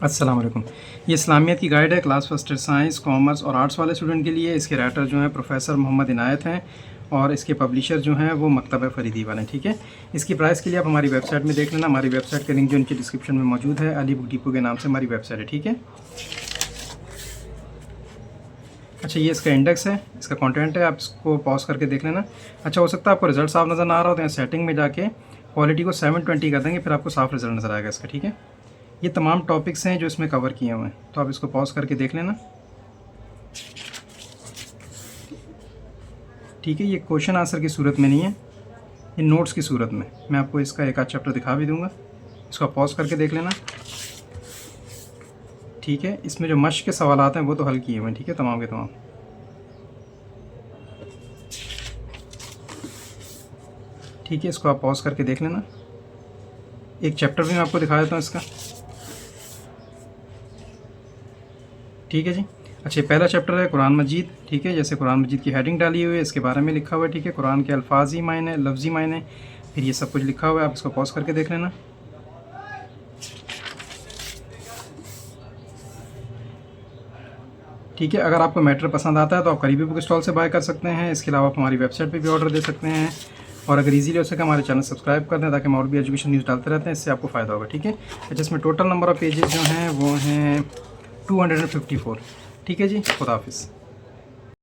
अस्सलाम वालेकुम। ये इस्लामियत की गाइड है क्लास फर्स्ट साइंस, कॉमर्स और आर्ट्स वाले स्टूडेंट के लिए। इसके राइटर जो हैं प्रोफेसर मोहम्मद इनायत हैं और इसके पब्लिशर जो हैं वो मकतब फ़रीदी वाले हैं। ठीक है, इसकी प्राइस के लिए आप हमारी वेबसाइट में देख लेना। हमारी वेबसाइट का लिंक जो नीचे डिस्क्रिप्शन में मौजूद है, अली बुक डिपो के नाम से हमारी वेबसाइट है। ठीक है, अच्छा ये इसका इंडेक्स है, इसका कंटेंट है, आप इसको पॉज करके देख लेना। अच्छा, हो सकता है आपको रिजल्ट साफ नज़र ना आ रहा हो तो यहाँ सेटिंग में जाके क्वालिटी को 720 कर देंगे, फिर आपको साफ रिजल्ट नज़र आएगा इसका। ठीक है, ये तमाम टॉपिक्स हैं जो इसमें कवर किए हुए हैं, तो आप इसको पॉज करके देख लेना। ठीक है, ये क्वेश्चन आंसर की सूरत में नहीं है, ये नोट्स की सूरत में। मैं आपको इसका एक आध चैप्टर दिखा भी दूंगा, इसको पॉज करके देख लेना। ठीक है, इसमें जो मश्क के सवालात हैं वो तो हल किए हुए हैं। ठीक है, तमाम के तमाम। ठीक है, इसको आप पॉज करके देख लेना। एक चैप्टर भी मैं आपको दिखा देता हूँ इसका। ठीक है जी, अच्छा पहला चैप्टर है कुरान मजीद। ठीक है, जैसे कुरान मजीद की हेडिंग डाली हुई है, इसके बारे में लिखा हुआ है। ठीक है, कुरान के अल्फाजी मायने, लफ्ज़ी मायने, फिर ये सब कुछ लिखा हुआ है। आप इसको पॉज करके देख लेना। ठीक है, अगर आपको मैटर पसंद आता है तो आप करीबी बुक स्टॉल से बाय कर सकते हैं। इसके अलावा आप हमारी वेबसाइट पे भी ऑर्डर दे सकते हैं, और अगर इजीली हो सके हमारे चैनल सब्सक्राइब कर दें ताकि हम और भी एजुकेशन न्यूज़ डालते रहते हैं, इससे आपको फ़ायदा होगा। ठीक है, अच्छा इसमें टोटल नंबर ऑफ़ पेजेस जो हैं वो हैं 254। ठीक है जी, खुदा हाफिज़।